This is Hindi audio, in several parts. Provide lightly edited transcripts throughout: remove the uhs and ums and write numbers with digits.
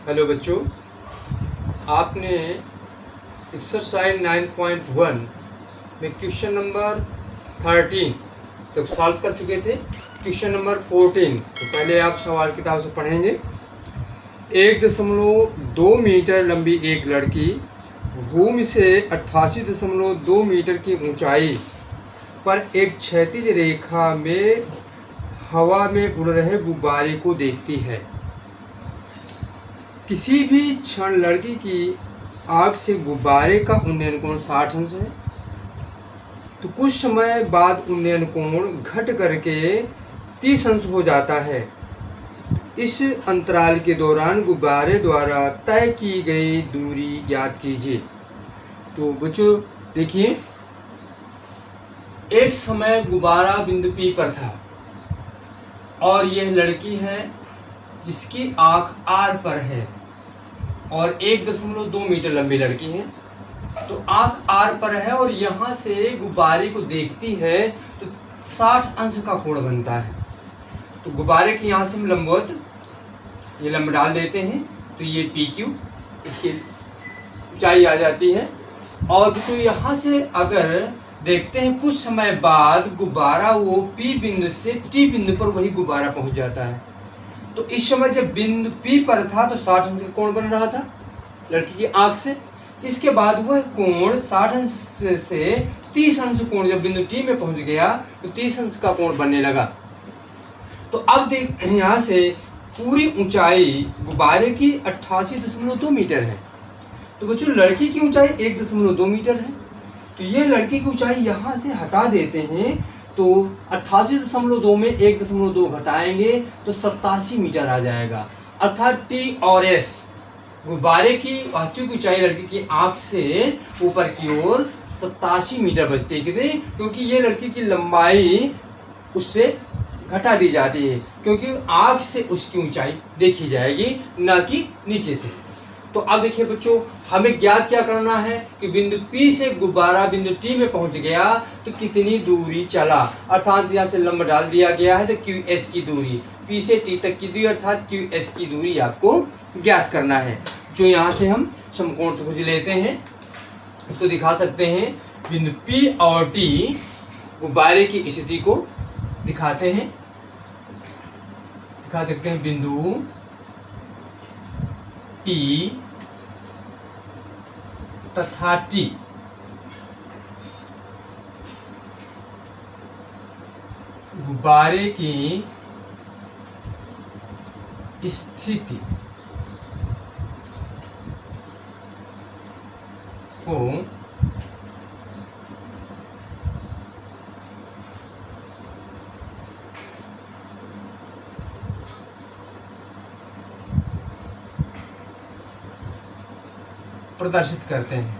हेलो बच्चों, आपने एक्सरसाइज 9.1 में क्वेश्चन नंबर 13 तक सॉल्व कर चुके थे। क्वेश्चन नंबर 14 तो पहले आप सवाल किताब से पढ़ेंगे। 1.2 मीटर लंबी एक लड़की भूमि से 88.2 मीटर की ऊंचाई पर एक क्षैतिज रेखा में हवा में उड़ रहे गुब्बारे को देखती है। किसी भी क्षण लड़की की आँख से गुब्बारे का उन्नयन कोण 60 अंश है, तो कुछ समय बाद उन्नयन कोण घट करके 30 अंश हो जाता है। इस अंतराल के दौरान गुब्बारे द्वारा तय की गई दूरी ज्ञात कीजिए। तो बच्चों देखिए, एक समय गुब्बारा बिंदु P पर था और यह लड़की है जिसकी आँख R पर है और 1.2 मीटर लंबी लड़की है। तो आँख R पर है और यहाँ से गुब्बारे को देखती है तो 60 अंश का कोण बनता है। तो गुब्बारे के यहाँ से हम लंबवत ये लंब डाल देते हैं, तो ये PQ इसकी ऊंचाई आ जाती है। और बच्चों यहाँ से अगर देखते हैं कुछ समय बाद गुब्बारा वो P बिंदु से T बिंदु पर वही गुब्बारा पहुँच जाता है। तो इस समय जब बिंदु P पर था तो 60 अंश का कोण बन रहा था लड़की की आँख से। इसके बाद वह कोण 60 अंश से 30 अंश कोण जब बिंदु T में पहुंच गया तो 30 अंश का कोण बनने लगा। तो अब देख, यहाँ से पूरी ऊंचाई गुब्बारे की 88.2 मीटर है। तो बच्चों लड़की की ऊंचाई 1.2 मीटर है। तो ये लड़की की ऊंचाई यहाँ से हटा देते हैं, तो 88.2 में 1.2 घटाएंगे तो 87 मीटर आ जाएगा। अर्थात T और S गुब्बारे की वास्तविक ऊंचाई लड़की की आँख से ऊपर की ओर 87 मीटर बचती है। कितनी? क्योंकि ये लड़की की लंबाई उससे घटा दी जाती है, क्योंकि आँख से उसकी ऊंचाई देखी जाएगी न कि नीचे से। तो अब देखिए बच्चों, हमें ज्ञात क्या करना है कि बिंदु P से गुब्बारा बिंदु T में पहुंच गया तो कितनी दूरी चला। अर्थात यहाँ से लंब डाल दिया गया है तो QS की दूरी, P से T तक की दूरी अर्थात QS की दूरी आपको ज्ञात करना है। जो यहाँ से हम समकोण त्रिभुज लेते हैं उसको दिखा सकते हैं। बिंदु P और T गुब्बारे की स्थिति को दिखाते हैं, दिखा सकते हैं। बिंदु P तथा T गुब्बारे की स्थिति को प्रदर्शित करते हैं।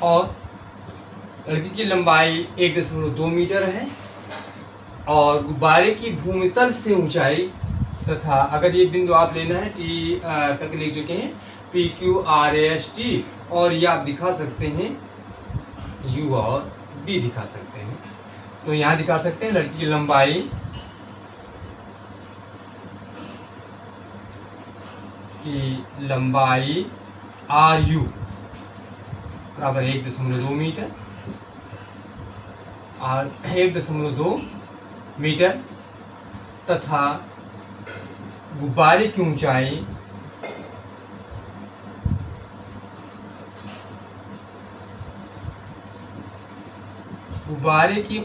और लड़की की लंबाई 1.2 मीटर है और गुब्बारे की भूमितल से ऊंचाई तथा अगर ये बिंदु आप लेना है T तक लिख चुके हैं, PQ RS T, और ये आप दिखा सकते हैं U और B दिखा सकते हैं। तो यहाँ दिखा सकते हैं लड़की की लंबाई RU बराबर 1.2 मीटर और 1.2 मीटर तथा गुब्बारे की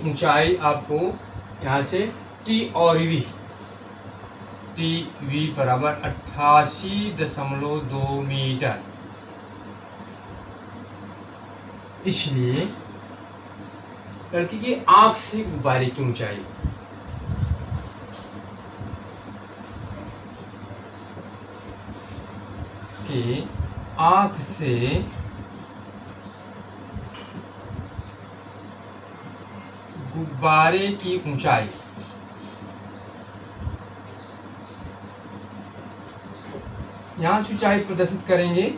ऊंचाई आपको यहाँ से T और V बराबर 88.2 मीटर। इसलिए लड़की की आँख से गुब्बारे की ऊंचाई गुब्बारे की ऊंचाई यहाँ से ऊंचाई प्रदर्शित करेंगे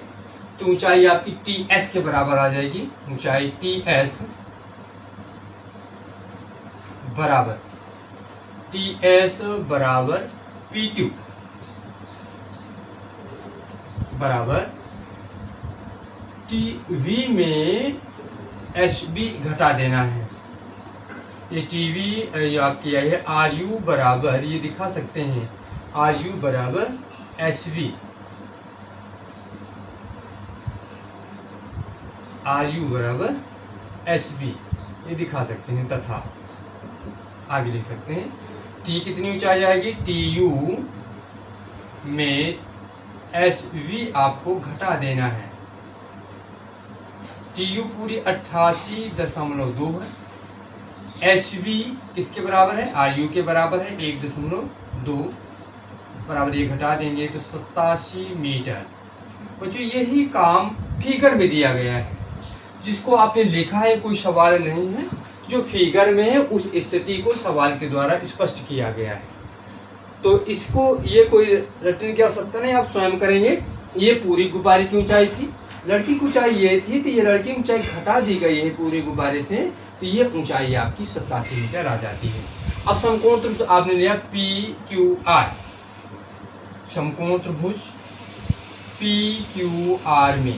तो ऊंचाई आपकी TS के बराबर आ जाएगी। ऊंचाई TS बराबर टी एस बराबर पी क्यू बराबर टी वी में एच बी घटा देना है। ये टी वी ये आपकी है आर यू बराबर, ये दिखा सकते हैं आर यू बराबर एस वी, आर यू बराबर एस बी, ये दिखा सकते हैं। तथा आगे लिख सकते हैं टी कितनी ऊंचाई आएगी, टी यू में एस वी आपको घटा देना है। टी यू पूरी 88.2 है, एच वी किसके बराबर है, आर यू के बराबर है 1.2 बराबर, ये घटा देंगे तो 87 मीटर। बच्चों यही काम फिगर में दिया गया है, जिसको आपने लिखा है कोई सवाल नहीं है, जो फिगर में है उस स्थिति को सवाल के द्वारा स्पष्ट किया गया है। तो इसको ये कोई रटने की आवश्यकता नहीं, आप स्वयं करेंगे। ये पूरी गुब्बारे की ऊंचाई थी, लड़की की ऊंचाई ये थी, तो ये लड़की की ऊंचाई घटा दी गई है पूरे गुब्बारे से, तो ये ऊंचाई आपकी 87 मीटर आ जाती है। अब समकोण त्रिभुज आपने लिया पी क्यू आर, समकोण त्रिभुज पी क्यू आर में,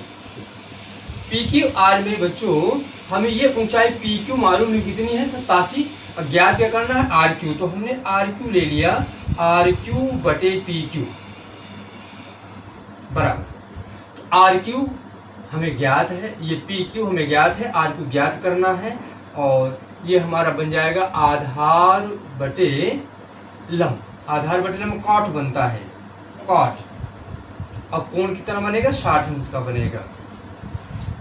पी क्यू आर में बच्चों हमें ये ऊंचाई पी क्यू मालूम है कितनी है 87, ज्ञात क्या करना है आर क्यू, तो हमने आर क्यू ले लिया, आर क्यू बटे पी क्यू बराबर आर क्यू हमें ज्ञात है, ये पी क्यू हमें ज्ञात है, आर क्यू ज्ञात करना है, और ये हमारा बन जाएगा आधार बटे लंब, आधार बटे लंब कॉट बनता है, कॉट। अब कोण कितना बनेगा 60 अंश का बनेगा।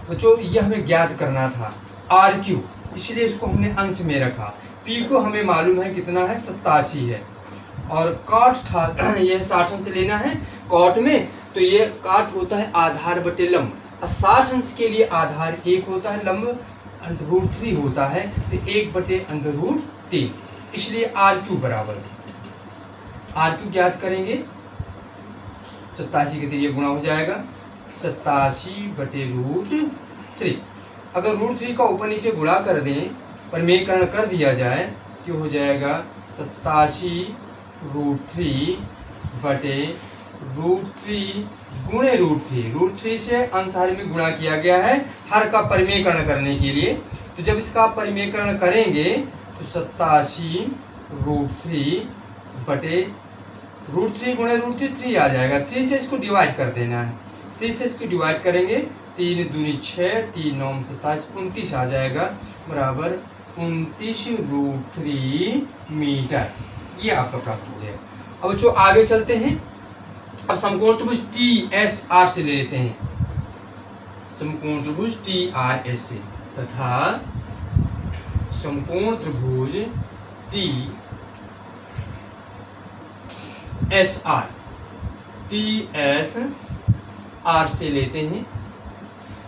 बच्चों ये हमें ज्ञात करना था आर क्यू, इसलिए इसको हमने अंश में रखा। पी को हमें मालूम है कितना है 87 है, और कॉट था ये 60 अंश लेना है कॉट में, तो ये कॉट होता है आधार बटे लंब, और 60 अंश के लिए आधार 1 होता है, लंब √3 होता है, तो 1 बटे √3, इसलिए आर क्यू बराबर आर क्यू ज्ञात करेंगे 87 के जरिए गुणा हो जाएगा 87 बटे √3। अगर √3 का ऊपर नीचे गुणा कर दें, परिमेयकरण कर दिया जाए, तो हो जाएगा 87 √3 बटे √3 गुणे √3 से अंशहार में गुणा किया गया है हर का परिमेयकरण करने के लिए। तो जब इसका परिमेयकरण करेंगे तो 87 √3 बटे √3 गुणे √3 3 आ जाएगा, 3 से इसको डिवाइड कर देना है, 3 से इसको डिवाइड करेंगे 3 दूनी 6, 3 9 27 29 आ जाएगा, बराबर 29 √3 मीटर, ये आपका प्राप्त हो गया। अब जो आगे चलते हैं, अब समकोण त्रिभुज टी एस आर से ले लेते हैं, समकोण त्रिभुज टी आर एस से, तथा समकोण त्रिभुज T S R, T S R से लेते हैं।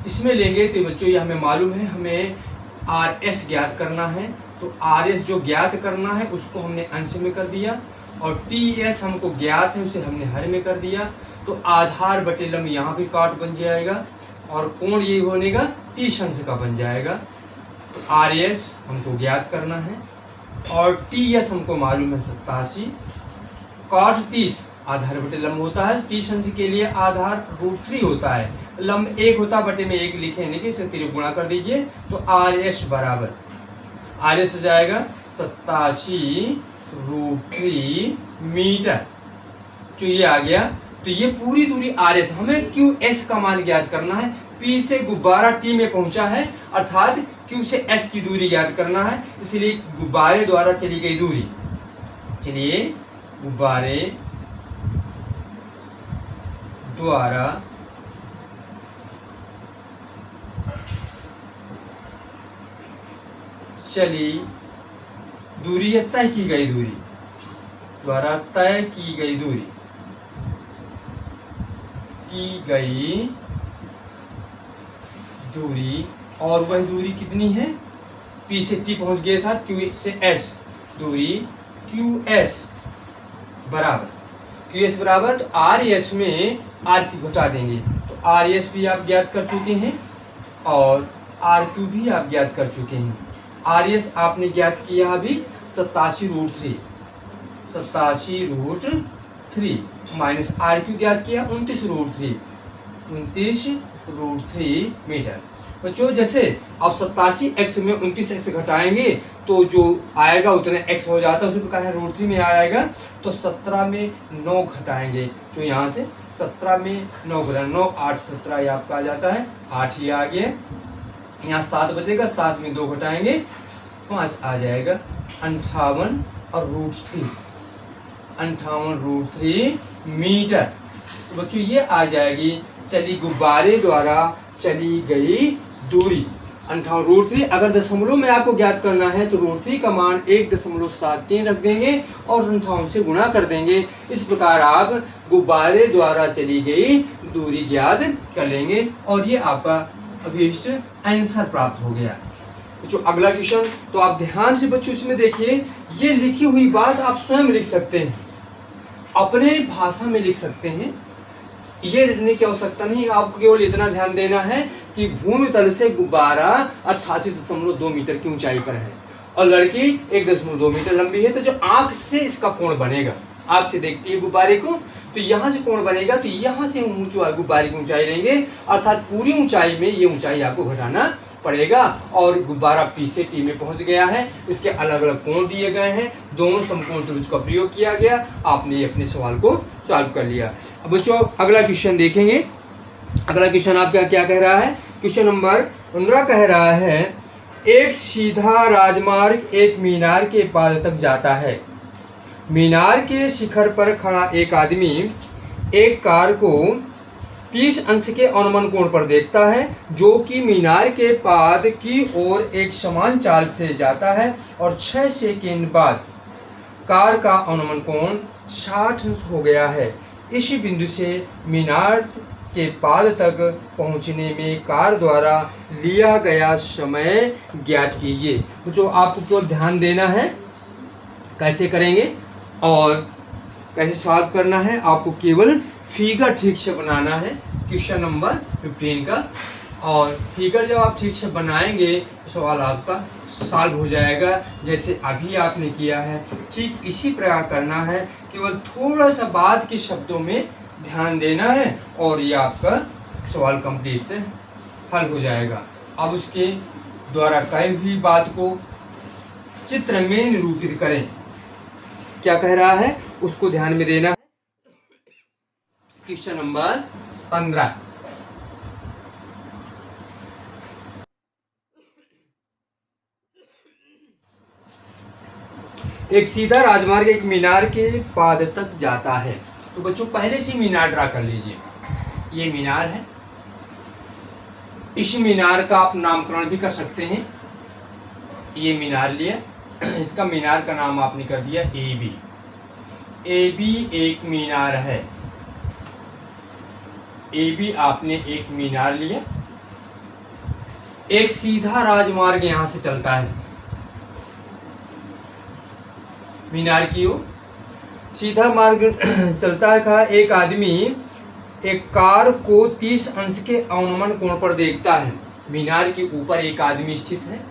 इसमें लेंगे तो बच्चों ये हमें मालूम है, हमें आर एस ज्ञात करना है, तो आर एस जो ज्ञात करना है उसको हमने अंश में कर दिया, और टी एस हमको ज्ञात है उसे हमने हर में कर दिया, तो आधार बटे लंब यहाँ भी काट बन जाएगा, और कोण ये बनेगा 30 अंश का बन जाएगा। तो आर एस हमको ज्ञात करना है, और टी एस हमको मालूम है 87, कॉट 30 आधार बटे लंब होता है, 30 अंश के लिए आधार √3 होता है, लंब 1 होता बटे में 1 लिखेंगे कि इसे 3 गुणा कर दीजिए, तो आर एस बराबर आर एस हो जाएगा 87 √3 मीटर, जो ये आ गया। तो ये पूरी दूरी आर एस, हमें क्यू एस का मान ज्ञात करना है, पी से गुब्बारा टी में पहुंचा है, अर्थात क्यू से एस की दूरी ज्ञात करना है, इसलिए गुब्बारे द्वारा चली गई दूरी, चलिए गुब्बारे द्वारा चली दूरी है तय की गई दूरी, द्वारा तय की गई दूरी, और वह दूरी कितनी है, P से T पहुंच गया था, Q से S दूरी QS बराबर, तो RS में RQ घटा देंगे, तो RS भी आप ज्ञात कर चुके हैं और RQ भी आप ज्ञात कर चुके हैं। RS आपने ज्ञात किया अभी, 87√3 87√3 माइनस आर क्यू ज्ञात किया 29√3 मीटर। बच्चों जैसे आप 87x में 29x घटाएंगे तो जो आएगा उतने x हो जाता है, उसी प्रकार √3 में आएगा तो 17 में 9 घटाएंगे, जो यहाँ से 17 में 9 घटा 9 8 17 ये आपका आ जाता है 8 ही आ गया। यहाँ 7 बचेगा, 7 में 2 घटाएंगे 5 आ जाएगा 58√3 58√3 मीटर। तो बच्चों ये आ जाएगी चली गुब्बारे द्वारा चली गई दूरी 58√3। अगर दशमलव में आपको ज्ञात करना है तो √3 का मान 1.73 रख देंगे और 58 से गुणा कर देंगे। इस प्रकार आप गुब्बारे द्वारा चली गई दूरी ज्ञात कर लेंगे और ये आपका अभीष्ट आंसर प्राप्त हो गया। बच्चों अगला क्वेश्चन तो आप ध्यान से बच्चों इसमें देखिए, ये लिखी हुई बात आप स्वयं लिख सकते हैं, अपने भाषा में लिख सकते हैं, ये लिखने की आवश्यकता नहीं। आपको केवल इतना ध्यान देना है कि भूमि तल से गुब्बारा 88.2 मीटर की ऊंचाई पर है और लड़की 1.2 मीटर लंबी है। तो जो आंख से इसका कोण बनेगा, आंख से देखती है गुब्बारे को, तो यहाँ से कोण बनेगा, तो यहाँ से गुब्बारे की ऊंचाई लेंगे, अर्थात पूरी ऊंचाई में ये ऊंचाई आपको घटाना पड़ेगा। और गुब्बारा पी से टी में पहुंच गया है, इसके अलग अलग कोण दिए गए हैं, दोनों समकोण त्रिभुज का प्रयोग किया गया, आपने अपने सवाल को सॉल्व कर लिया। अब बच्चों अगला क्वेश्चन देखेंगे। अगला क्वेश्चन आपका क्या कह रहा है? क्वेश्चन नंबर 15 कह रहा है एक सीधा राजमार्ग एक मीनार के पाद तक जाता है। मीनार के शिखर पर खड़ा एक आदमी एक कार को 30 अंश के अनुमान कोण पर देखता है, जो कि मीनार के पाद की ओर एक समान चाल से जाता है और 6 सेकंड बाद कार का अनुमान कोण 60 अंश हो गया है। इसी बिंदु से मीनार के पाद तक पहुंचने में कार द्वारा लिया गया समय ज्ञात कीजिए। तो जो आपको केवल ध्यान देना है कैसे करेंगे और कैसे सॉल्व करना है, आपको केवल फिगर ठीक से बनाना है क्वेश्चन नंबर 15 का। और फिगर जब आप ठीक से बनाएंगे तो सवाल आपका सॉल्व हो जाएगा। जैसे अभी आपने किया है ठीक इसी प्रकार करना है, केवल थोड़ा सा बाद के शब्दों में ध्यान देना है और ये आपका सवाल कंप्लीट हल हो जाएगा। अब उसके द्वारा कही हुई बात को चित्र में निरूपित करें। क्या कह रहा है उसको ध्यान में देना है। क्वेश्चन नंबर 15 एक सीधा राजमार्ग एक मीनार के पाद तक जाता है। तो बच्चों पहले से मीनार ड्रा कर लीजिए। ये मीनार है, इस मीनार का आप नामकरण भी कर सकते हैं। ये मीनार लिया, इसका मीनार का नाम आपने कर दिया AB। AB एक मीनार है, AB आपने एक मीनार लिया। एक सीधा राजमार्ग यहां से चलता है मीनार की ओर, सीधा मार्ग चलता है। कहा एक आदमी एक कार को 30 अंश के अवनमन कोण पर देखता है। मीनार के ऊपर एक आदमी स्थित है,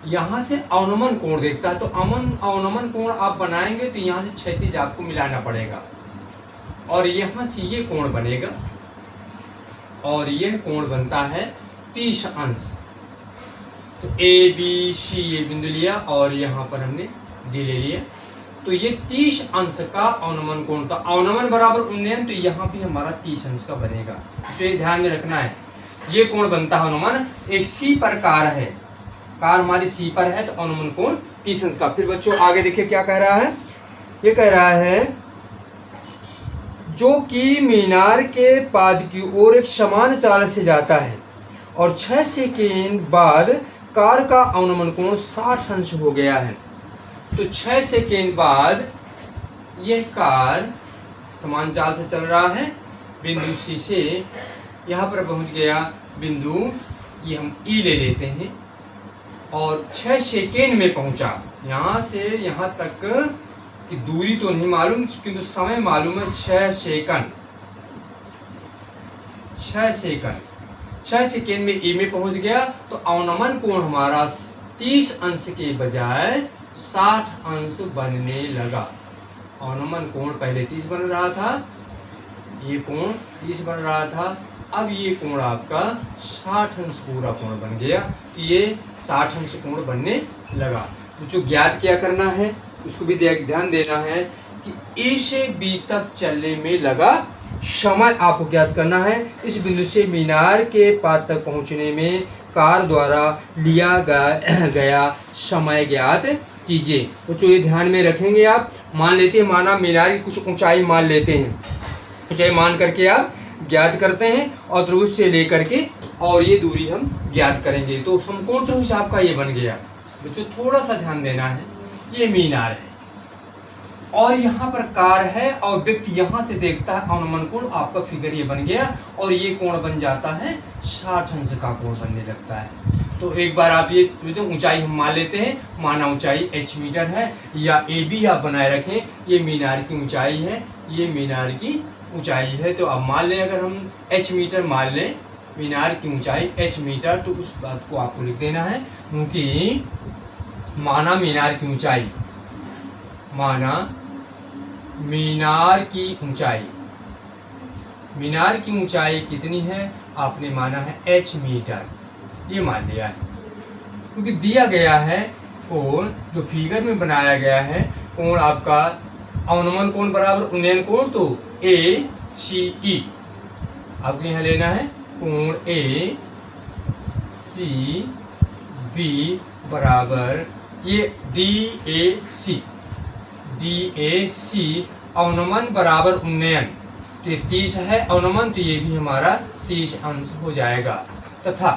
यहाँ से अवनमन कोण देखता है। तो अवनमन कोण आप बनाएंगे तो यहाँ से क्षैतिज आपको मिलाना पड़ेगा और यहाँ से ये कोण बनेगा और यह कोण बनता है 30 अंश। तो ABC ये बिंदु लिया और यहाँ पर हमने D ले लिया, तो ये 30 अंश का अवनमन कोण था। अवनमन बराबर उन्नयन, तो यहाँ भी हमारा 30 अंश का बनेगा। तो ये ध्यान में रखना है, ये कोण बनता है अवनमन। एक C पर कार है, कार हमारी C पर है, तो अवनमन कोण 30 अंश का। फिर बच्चों आगे देखिए क्या कह रहा है। ये कह रहा है जो कि मीनार के पाद की ओर एक समान चाल से जाता है और 6 सेकेंड बाद कार का अवनमन कोण 60 अंश हो गया है। तो 6 सेकेंड बाद यह कार समान चाल से चल रहा है, बिंदु C से यहाँ पर पहुँच गया बिंदु, ये हम E ले लेते हैं, और 6 सेकेंड में पहुँचा। यहाँ से यहाँ तक की दूरी तो नहीं मालूम किंतु समय मालूम है 6 सेकंड। 6 सेकंड में E में पहुँच गया, तो अवनमन कोण हमारा 30 अंश के बजाय 60 अंश बनने लगा। अवनमन कोण पहले 30 बन रहा था, ये कोण 30 बन रहा था, अब ये कोण आपका 60 अंश पूरा कोण बन गया। ये 60 अंश कोण बनने लगा। तो जो ज्ञात क्या करना है उसको भी ध्यान देना है कि ए से बी तक चलने में लगा समय आपको ज्ञात करना है। इस बिंदु से मीनार के पार तक पहुंचने में कार द्वारा लिया गया समय ज्ञात कीजिए। तो ये ध्यान में रखेंगे आप। मान लेते हैं, माना मीनार की कुछ ऊंचाई मान लेते हैं, ऊंचाई मान करके आप ज्ञात करते हैं और त्रिभुज से लेकर के और ये दूरी हम ज्ञात करेंगे। तो समकोण त्रिभुज आपका ये बन गया। बच्चों थोड़ा सा ध्यान देना है, ये मीनार है और यहाँ पर कार है और व्यक्ति यहाँ से देखता है, अवनमन कोण आपका फिगर ये बन गया और ये कोण बन जाता है 60 अंश का कोण बनने लगता है। तो एक बार आप ये ऊंचाई हम मान लेते हैं, माना ऊंचाई h मीटर है या ए बी आप बनाए रखें, ये मीनार की ऊंचाई है, ये मीनार की ऊंचाई है। तो अब मान लें, अगर हम h मीटर मान लें, मीनार की ऊंचाई h मीटर, तो उस बात को आपको लिख देना है क्योंकि माना मीनार की ऊंचाई, माना मीनार की ऊंचाई, मीनार की ऊंचाई कितनी है आपने माना है h मीटर, ये मान लिया है क्योंकि दिया गया है कोण जो फिगर में बनाया गया है, कोण आपका अवनमन कोण बराबर उन्नयन कोण, तो ए सी ई आपको यहाँ लेना है कोण ए सी बी बराबर ये डी ए सी अवनमन बराबर उन्नयन, तो ये 30 है अवनमन, तो ये भी हमारा 30 अंश हो जाएगा। तथा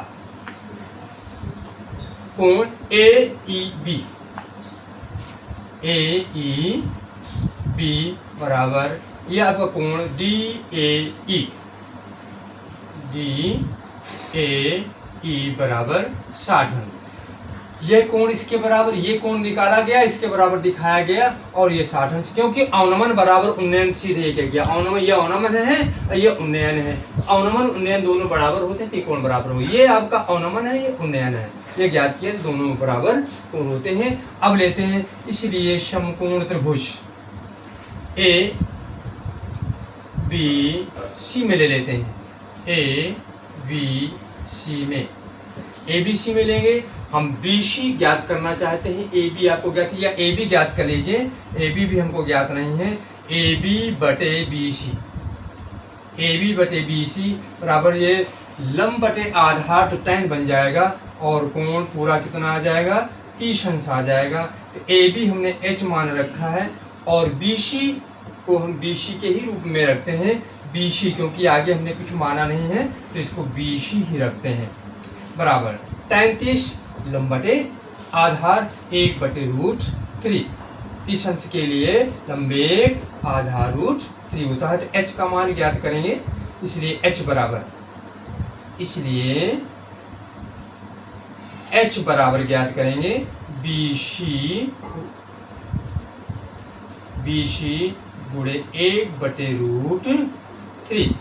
कोण ए ई बी बराबर ये आपका कोण डी ए ई बराबर 60 अंश। यह कोण इसके बराबर, ये कोण निकाला गया, इसके बराबर दिखाया गया और ये 60 अंश, क्योंकि अवनमन बराबर उन्नयन सीधे एक गया। अवनमन, ये अवनमन है और ये उन्नयन है, तो अवनमन उन्नयन दोनों बराबर होते हैं तो कोण बराबर हो। ये आपका अवनमन है, ये उन्नयन है, ये ज्ञात किया, तो दोनों बराबर कोण होते हैं। अब लेते हैं, इसलिए समकोण त्रिभुज ए बी सी में ले लेते हैं, ए बी सी में, ए बी सी में लेंगे हम। बी सी ज्ञात करना चाहते हैं, ए बी आपको ज्ञात, या ए बी ज्ञात कर लीजिए, ए बी भी हमको ज्ञात नहीं है। ए बी बटे बी सी, ए बी बटे बी सी बराबर ये लंब बटे आधार, तो tan बन जाएगा और कोण पूरा कितना आ जाएगा 30 अंश आ जाएगा। तो ए बी हमने h मान रखा है और बी सी को हम बी सी के ही रूप में रखते हैं, बी सी, क्योंकि आगे हमने कुछ माना नहीं है तो इसको बी सी ही रखते हैं। बराबर tan 30 लंब बटे आधार 1/√3, 30 अंश के लिए लंबे आधार √3 होता है। तो h का मान ज्ञात करेंगे, इसलिए h बराबर ज्ञात करेंगे बी सी गुणे 1/√3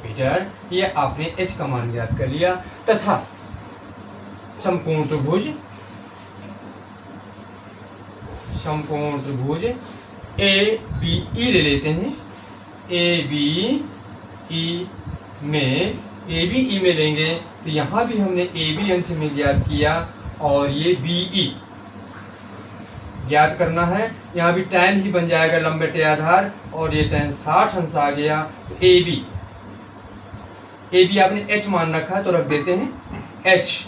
मीटर। ये आपने h का मान ज्ञात कर लिया। तथा समकोण त्रिभुज ए बी ई ले लेते हैं, ए बी ई में लेंगे तो यहाँ भी हमने ए बी अंश में ज्ञात किया और ये बी ई ज्ञात करना है। यहाँ भी tan ही बन जाएगा लंब बटे आधार और ये tan 60 अंश आ गया। तो ए बी आपने h मान रखा है तो रख देते हैं h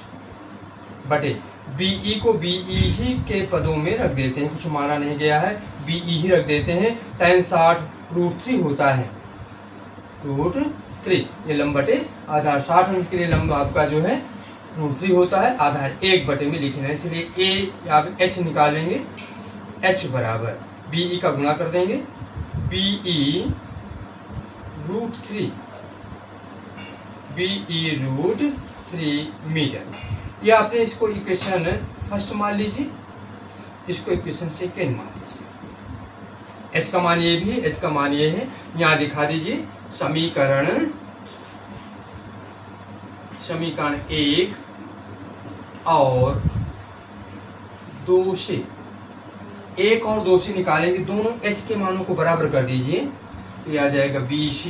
बटे बी ई को बी ई ही के पदों में रख देते हैं, कुछ माना नहीं गया है, बी ई ही रख देते हैं। tan 60√3 होता है, √3 ये लंब बटे आधार, 60 अंश के लिए लंब आपका जो है √3 होता है, आधार 1 में लिखना है, इसलिए ए आप h निकालेंगे, h बराबर बी ई का गुणा कर देंगे, बी ई √3 मीटर। या आपने इसको इक्वेशन फर्स्ट मान लीजिए, इसको इक्वेशन सेकेंड मान लीजिए। h का मान ये भी है, h का मान ये है, यहाँ दिखा दीजिए समीकरण 1 और 2 से 1 और 2 से निकालेंगे, दोनों h के मानों को बराबर कर दीजिए, तो ये आ जाएगा BC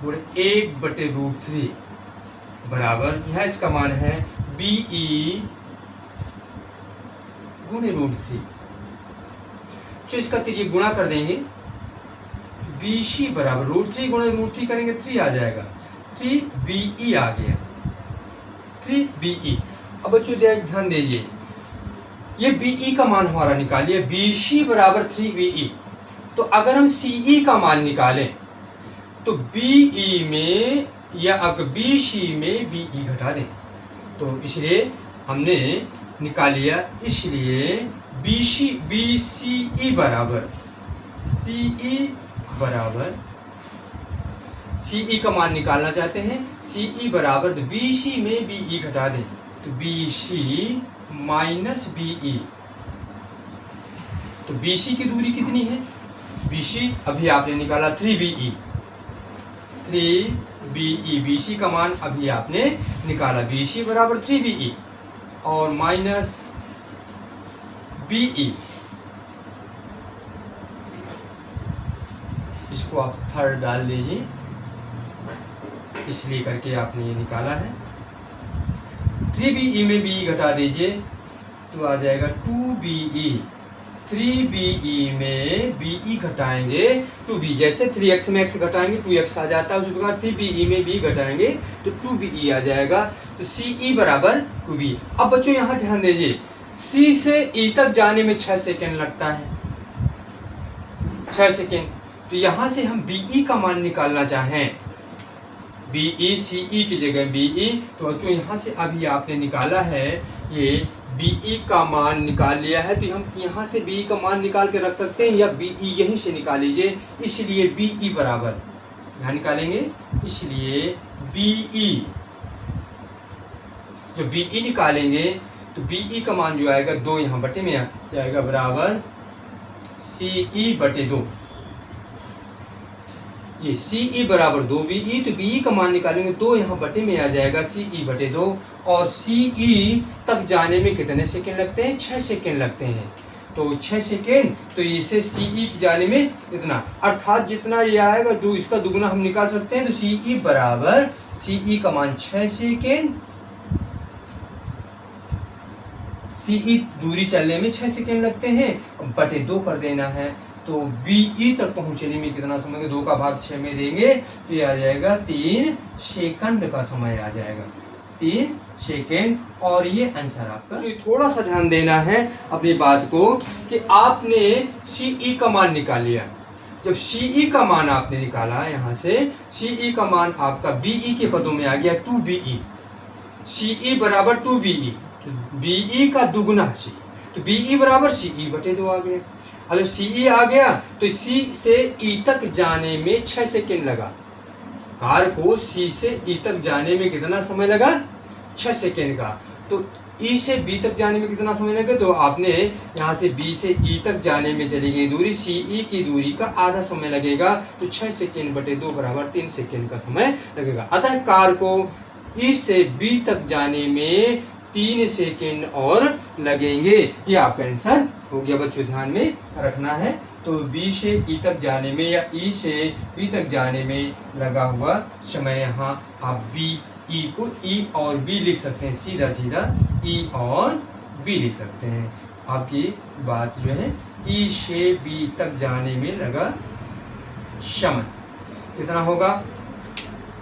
गुणे 1/√3 बराबर, यहाँ h का मान है BE गुणे √3। जो इसका तिर्यक गुणा कर देंगे, BC बराबर √3 गुणे √3 करेंगे 3 आ जाएगा, 3BE आ गया, 3BE। अब बच्चों ध्यान दीजिए, ये BE का मान हमारा निकालिए, BC बराबर 3BE। तो अगर हम CE का मान निकालें तो BE में या अगर BC में BE घटा दें, तो इसलिए हमने निकाल लिया, इसलिए CE बराबर CE का मान निकालना चाहते हैं, CE बराबर तो BC में BE घटा दें, तो BC माइनस BE। तो BC की दूरी कितनी है, BC अभी आपने निकाला 3BE, BC का मान अभी आपने निकाला, BC बराबर 3BE और माइनस BE, इसको आप थर्ड डाल दीजिए, इसलिए करके आपने ये निकाला है। 3BE में BE घटा दीजिए तो आ जाएगा 2BE, 3BE में BE घटाएंगे 2B, जैसे 3x में x घटाएंगे 2x आ जाता है, उसी प्रकार 3BE में B घटाएंगे तो 2BE आ जाएगा, तो CE बराबर 2B। अब बच्चों यहाँ ध्यान दीजिए, C से E तक जाने में 6 सेकेंड लगता है, 6 सेकेंड। तो यहाँ से हम BE का मान निकालना चाहें, BE CE की जगह BE, तो बच्चों यहाँ से अभी आपने निकाला है, ये BE का मान निकाल लिया है, तो हम यहाँ से BE का मान निकाल के रख सकते हैं, या BE यहीं से निकाल लीजिए, इसलिए BE बराबर यहाँ निकालेंगे, इसलिए BE, जो BE निकालेंगे तो BE का मान जो आएगा 2 यहाँ बटे में आ जाएगा बराबर CE/2, ये CE बराबर 2BE, तो BE का मान निकालेंगे 2 यहाँ बटे में आ जाएगा CE/2, और CE तक जाने में कितने सेकेंड लगते हैं, 6 सेकेंड लगते हैं, तो 6 सेकेंड, तो इसे CE की जाने में इतना, अर्थात जितना ये आएगा इसका दुगुना हम निकाल सकते हैं, तो CE बराबर, CE का मान 6 सेकेंड, CE दूरी चलने में 6 सेकेंड लगते हैं, बटे 2 कर देना है, तो BE तक पहुंचने में कितना समय, 2 का भाग 6 में देंगे तो ये आ जाएगा 3 सेकंड का समय आ जाएगा, 3 सेकेंड, और ये आंसर आपका। तो थोड़ा सा ध्यान देना है अपनी बात को कि आपने CE का मान निकाल लिया, जब CE का मान आपने निकाला, यहाँ से CE का मान आपका BE के पदों में आ गया 2BE, CE बराबर 2BE, तो BE का दुगुना CE, तो BE बराबर CE/2 आ गया। अगर CE आ गया तो C से E तक जाने में 6 सेकेंड लगा, कार को C से E तक जाने में कितना समय लगा, 6 सेकेंड का, तो E से B तक जाने में कितना समय लगा, तो आपने यहाँ से B से E तक जाने में चली गई दूरी, CE की दूरी का आधा समय लगेगा, तो 6 सेकेंड/2 बराबर 3 सेकेंड का समय लगेगा। अतः कार को E से B तक जाने में 3 सेकेंड और लगेंगे, ये आपका आंसर हो गया। बच्चों ध्यान में रखना है, तो B से E तक जाने में या E से B तक जाने में लगा हुआ समय, यहाँ आप BE को E और B लिख सकते हैं, सीधा सीधा E और B लिख सकते हैं। आपकी बात जो है, E से B तक जाने में लगा समय कितना होगा,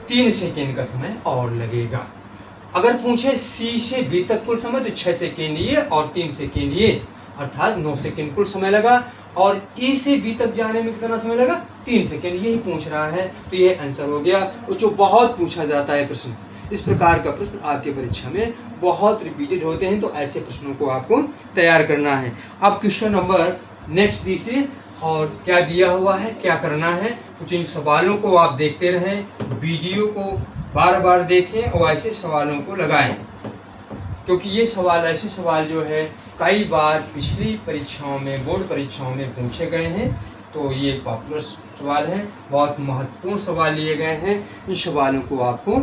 3 सेकेंड का समय और लगेगा। अगर पूछे C से B तक कुल समय, तो 6 सेकेंड ये और 3 सेकेंड ये, अर्थात 9 सेकेंड कुल समय लगा, और E से B तक जाने में कितना समय लगा, 3 सेकेंड, यही पूछ रहा है, तो ये आंसर हो गया। जो बहुत पूछा जाता है प्रश्न, इस प्रकार का प्रश्न आपके परीक्षा में बहुत रिपीटेड होते हैं, तो ऐसे प्रश्नों को आपको तैयार करना है। अब क्वेश्चन नंबर नेक्स्ट दीजिए, और क्या दिया हुआ है, क्या करना है, कुछ इन सवालों को आप देखते रहें, वीडियो को बार बार देखें और ऐसे सवालों को लगाएं, क्योंकि ये सवाल ऐसे सवाल जो है कई बार पिछली परीक्षाओं में, बोर्ड परीक्षाओं में पूछे गए हैं, तो ये पॉपुलर सवाल है, बहुत महत्वपूर्ण सवाल लिए गए हैं। इन सवालों को आपको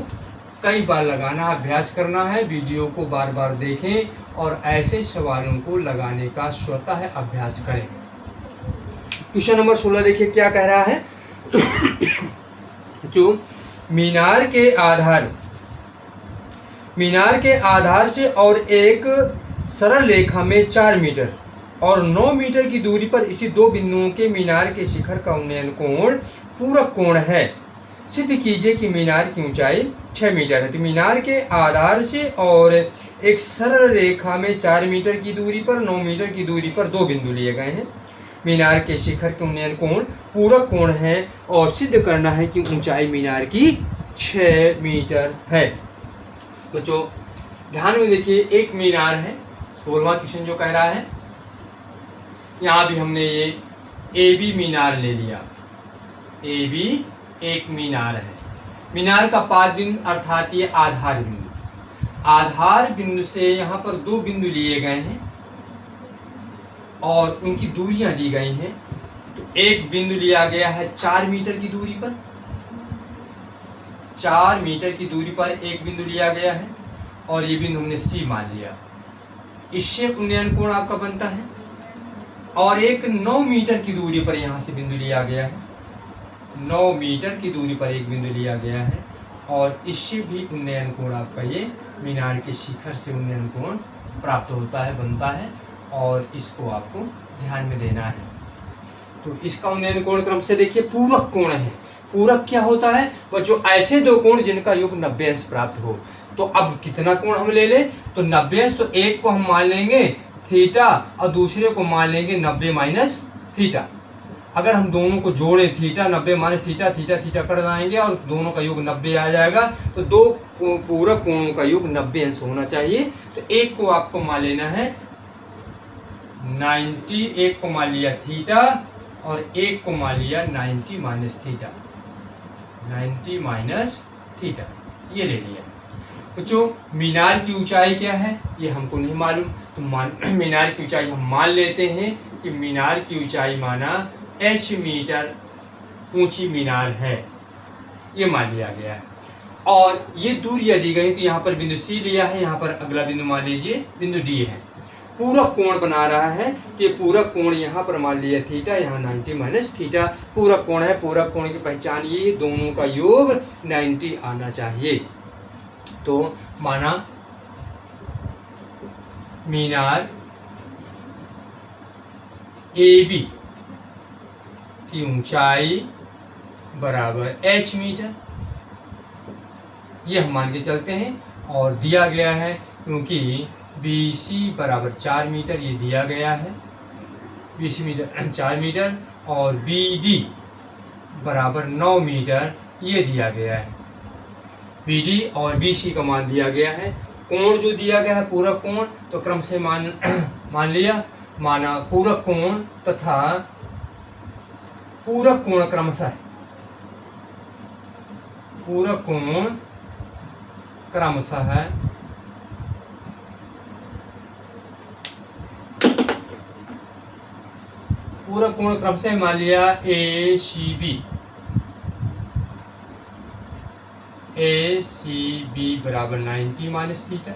कई बार लगाना, अभ्यास करना है, वीडियो को बार बार देखें और ऐसे सवालों को लगाने का स्वतः अभ्यास करें। क्वेश्चन नंबर 16 देखिए क्या कह रहा है। जो मीनार के आधार से और एक सरल रेखा में 4 मीटर और 9 मीटर की दूरी पर इसी दो बिंदुओं के मीनार के शिखर का उन्नयन कोण पूरक कोण है। सिद्ध कीजिए कि मीनार की ऊंचाई 6 मीटर है। तो मीनार के आधार से और एक सरल रेखा में 4 मीटर की दूरी पर 9 मीटर की दूरी पर दो बिंदु लिए गए हैं। मीनार के शिखर के उन्नयन कोण पूरक कोण है और सिद्ध करना है कि ऊंचाई मीनार की 6 मीटर है। बच्चों ध्यान में देखिए, एक मीनार है, 16वां क्वेश्चन जो कह रहा है, यहाँ भी हमने ये ए बी मीनार ले लिया। ए बी एक मीनार है। मीनार का पाद बिंदु अर्थात ये आधार बिंदु से यहाँ पर दो बिंदु लिए गए हैं और उनकी दूरियां दी गई हैं। तो एक बिंदु लिया गया है 4 मीटर की दूरी पर, 4 मीटर की दूरी पर एक बिंदु लिया गया है और ये बिंदु हमने सी मान लिया। इससे उन्नयन कोण आपका बनता है। और एक 9 मीटर की दूरी पर यहाँ से बिंदु लिया गया है, 9 मीटर की दूरी पर एक बिंदु लिया गया है और इससे भी उन्नयन कोण आपका ये मीनार के शिखर से उन्नयन कोण प्राप्त होता है, बनता है और इसको आपको ध्यान में देना है। तो इसका उन्नयन कोण क्रम से देखिए पूरक कोण है। पूरक क्या होता है बच्चों? ऐसे दो कोण जिनका योग 90 अंश प्राप्त हो। तो अब कितना कोण हम ले लें? तो 90 अंश, तो एक को हम मान लेंगे थीटा और दूसरे को मान लेंगे 90 माइनस थीटा। अगर हम दोनों को जोड़े theta 90 minus theta, theta theta cut जाएंगे और दोनों का योग 90 आ जाएगा। तो दो पूरक कोणों का योग 90 अंश होना चाहिए। तो एक को आपको मान लेना है 90, एक को मान लिया थीटा और एक को मान लिया 90 माइनस थीटा, 90 माइनस थीटा ये ले लिया। बच्चों मीनार की ऊंचाई क्या है ये हमको नहीं मालूम, तो मीनार की ऊंचाई हम मान लेते हैं कि मीनार की ऊंचाई माना h मीटर ऊंची मीनार है, ये मान लिया गया है। और ये दूरियां दी गई, तो यहाँ पर बिंदु C लिया है, यहाँ पर अगला बिंदु मान लीजिए बिंदु D है। पूरक कोण बना रहा है, ये पूरक कोण यहाँ पर मान लिया थीटा, यहाँ 90 माइनस थीटा पूरक कोण है। पूरक कोण की पहचान ये दोनों का योग 90 आना चाहिए। तो माना मीनार AB की ऊंचाई बराबर h मीटर, ये हम मान के चलते हैं। और दिया गया है क्योंकि BC बराबर 4 मीटर, ये दिया गया है BC मीटर 4 मीटर और BD बराबर 9 मीटर, ये दिया गया है। BD और BC का मान दिया गया है। कोण जो दिया गया है पूरक कोण, तो क्रम से मान लिया, माना पूरक कोण तथा पूरक कोण क्रमशः, पूरक कोण क्रमशः पूरक कोण क्रम से मान लिया ACB बराबर 90 माइनस थीटा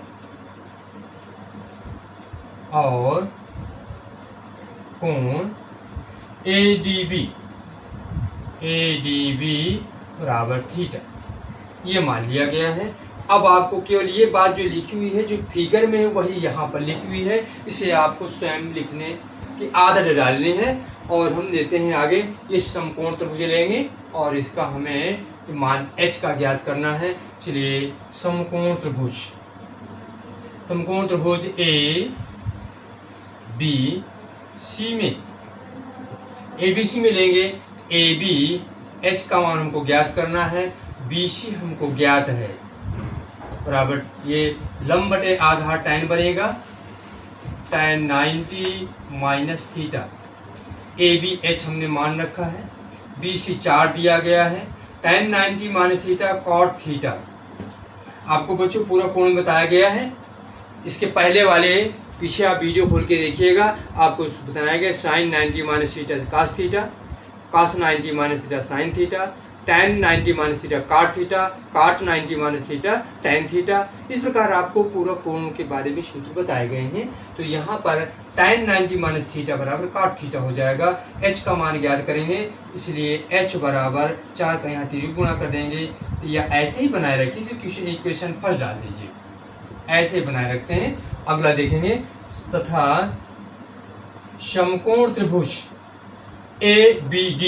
और कोण ADB बराबर थीटा, ये मान लिया गया है। अब आपको केवल ये बात जो लिखी हुई है, जो फिगर में है, वही यहाँ पर लिखी हुई है। इसे आपको स्वयं लिखने की आदत डालनी है। और हम लेते हैं आगे, ये समकोण त्रिभुज लेंगे और इसका हमें मान h का ज्ञात करना है। चलिए समकोण त्रिभुज ABC में ABC में लेंगे। AB h का मान हमको ज्ञात करना है, BC हमको ज्ञात है, बराबर ये लंब बटे आधार tan बनेगा, tan 90 minus theta. AB h हमने मान रखा है, BC 4 दिया गया है, tan 90 minus theta cot theta. आपको बच्चों पूरा कोण बताया गया है। इसके पहले वाले पीछे आप वीडियो खोल के देखिएगा, आपको बताया गया sin 90 minus theta cos theta, cos 90 minus theta sin theta, tan 90 minus theta काट थीटा, काट 90 माइनस थीटा tan थीटा। इस प्रकार आपको पूरा कोणों के बारे में सूत्र बताए गए हैं। तो यहाँ पर tan 90 माइनस थीटा बराबर काट थीटा हो जाएगा। h का मान ज्ञात करेंगे, इसलिए h बराबर 4 का यहाँ 3 गुणा कर देंगे, या ऐसे ही बनाए रखिए, क्वेश्चन इक्वेशन फर्स्ट डाल दीजिए, ऐसे बनाए रखते हैं। अगला देखेंगे, तथा समकोण त्रिभुज ABD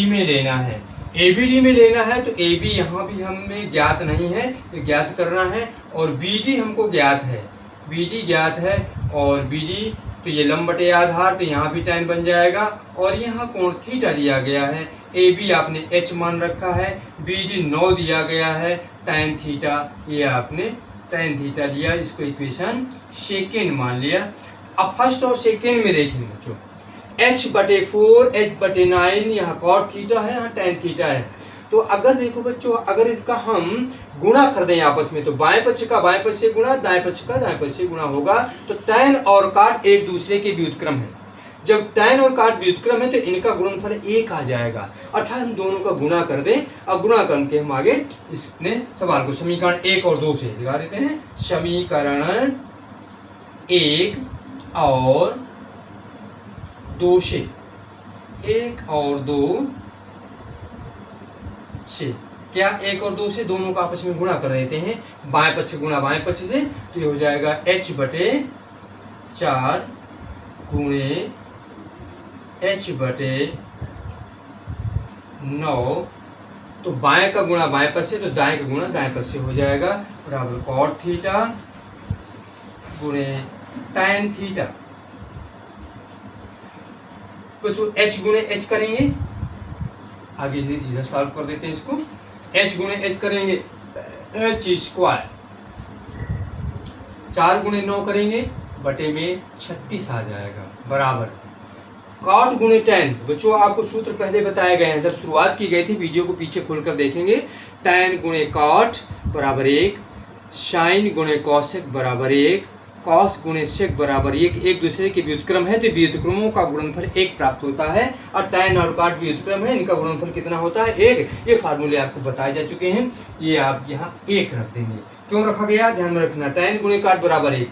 में लेना है। ABD में लेना है तो AB यहाँ भी हमें ज्ञात नहीं है, तो ज्ञात करना है, और BD हमको ज्ञात है, BD ज्ञात है, और BD तो ये लंब बटे आधार, तो यहाँ भी tan बन जाएगा, और यहाँ कोण थीटा दिया गया है। AB आपने h मान रखा है, BD 9 दिया गया है, tan थीटा ये आपने tan थीटा लिया, इसको इक्वेशन सेकेंड मान लिया। अब फर्स्ट और सेकेंड में देखेंगे बच्चों, h/4 h/9 यहाँ cot थीटा है, यहाँ tan थीटा है। तो अगर देखो बच्चों, अगर इसका हम गुणा कर दें आपस में, तो बाएं पक्ष का बाएं पक्ष से गुणा, दाएं पक्ष का दाएं पक्ष से गुणा होगा, तो tan और cot एक दूसरे के व्युत्क्रम है। जब tan और cot व्युत्क्रम है तो इनका गुणनफल 1 आ जाएगा, अर्थात हम दोनों का गुणा कर दें। अब गुणा करके हम आगे इसने सवाल को समीकरण 1 और 2 से लगा देते हैं। समीकरण 1 और 2 से, 1 और 2 से क्या, 1 और 2 से दोनों का आपस में गुणा कर देते हैं। बाएं पक्ष गुणा बाएं पक्ष से, तो ये हो जाएगा h/4 गुणे h/9, तो बाएं का गुणा बाएं पक्ष से, तो दाएं का गुणा दाएं पक्ष से हो जाएगा, बराबर cot थीटा गुणे tan थीटा। कुछ h गुणे h करेंगे, आगे से इधर सॉल्व कर देते हैं इसको। h गुणे h करेंगे h², 4 गुणे 9 करेंगे, बटे में 36 आ जाएगा, बराबर cot गुणे tan। बच्चों आपको सूत्र पहले बताए गए हैं, जब शुरुआत की गई थी, वीडियो को पीछे खोलकर देखेंगे। tan गुणे cot बराबर 1, sin गुणे cosec बराबर 1, cos गुणे sec बराबर 1, एक दूसरे के व्युत्क्रम है तो व्युत्क्रमों का गुणनफल 1 प्राप्त होता है, और tan और cot व्युत्क्रम है, इनका गुणनफल कितना होता है 1। ये फार्मूले आपको बताए जा चुके हैं, ये आप यहाँ 1 रख देंगे। क्यों रखा गया, ध्यान में रखना, tan गुणे cot बराबर 1,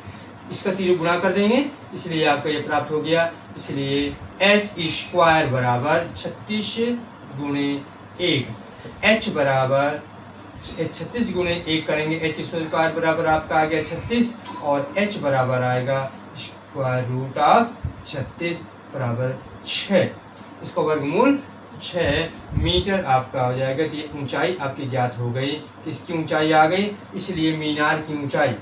इसका 3 गुणा कर देंगे, इसलिए आपका ये प्राप्त हो गया। इसलिए h² बराबर 36 गुणे 1, h बराबर 36 गुणे 1 करेंगे, h² बराबर आपका आ गया 36, और h बराबर आएगा √36 बराबर 6, इसका वर्गमूल 6 मीटर आपका हो जाएगा। तो ये ऊंचाई आपकी ज्ञात हो गई, किसकी ऊंचाई आ गई, इसलिए मीनार की ऊंचाई,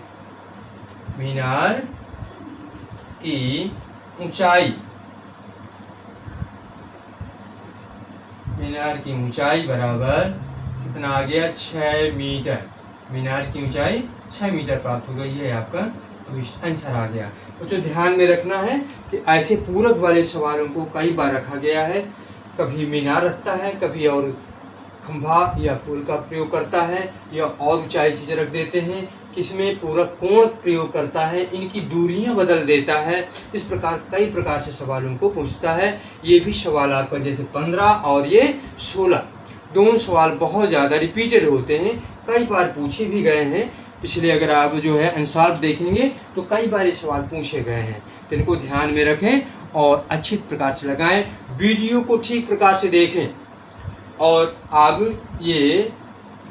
मीनार की ऊंचाई, मीनार की ऊंचाई बराबर कितना आ गया 6 मीटर। मीनार की ऊंचाई 6 मीटर प्राप्त हो गई है, आपका आंसर आ गया। तो जो ध्यान में रखना है कि ऐसे पूरक वाले सवालों को कई बार रखा गया है, कभी मीनार रखता है, कभी और खंभा या फूल का प्रयोग करता है, या और ऊंचाई चीज़ें रख देते हैं, किसमें पूरक कोण प्रयोग करता है, इनकी दूरियां बदल देता है। इस प्रकार कई प्रकार से सवालों को पूछता है। ये भी सवाल आपका जैसे 15 और ये 16, दोनों सवाल बहुत ज़्यादा रिपीटेड होते हैं, कई बार पूछे भी गए हैं। पिछले अगर आप जो है आंसर देखेंगे तो कई बार ये सवाल पूछे गए हैं, तो इनको ध्यान में रखें और अच्छी प्रकार से लगाएं, वीडियो को ठीक प्रकार से देखें। और अब ये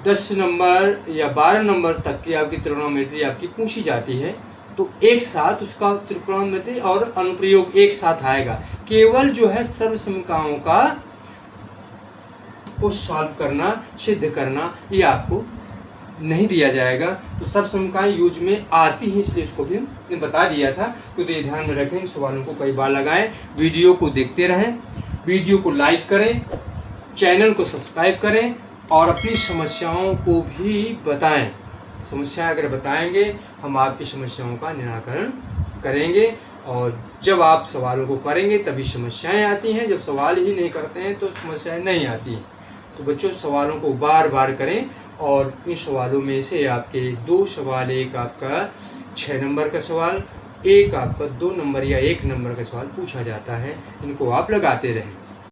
10 नंबर या 12 नंबर तक की आपकी त्रिकोणमिति आपकी पूछी जाती है, तो एक साथ उसका त्रिकोणमिति और अनुप्रयोग एक साथ आएगा। केवल जो है सर्वसमीकरणों का को सॉल्व करना, सिद्ध करना, ये आपको नहीं दिया जाएगा। तो सर्वसमीकरण यूज में आती है, इसलिए इसको भी हमने बता दिया था। तो ये ध्यान में रखें, सवालों को कई बार लगाएं, वीडियो को देखते रहें, वीडियो को लाइक करें, चैनल को सब्सक्राइब करें, और अपनी समस्याओं को भी बताएं। समस्याएं अगर बताएंगे, हम आपकी समस्याओं का निराकरण करेंगे, और जब आप सवालों को करेंगे तभी समस्याएं आती हैं, जब सवाल ही नहीं करते हैं तो समस्याएं नहीं आती। तो बच्चों सवालों को बार बार करें, और इन सवालों में से आपके 2 सवाल, एक आपका 6 नंबर का सवाल, एक आपका 2 नंबर या 1 नंबर का सवाल पूछा जाता है, इनको आप लगाते रहें।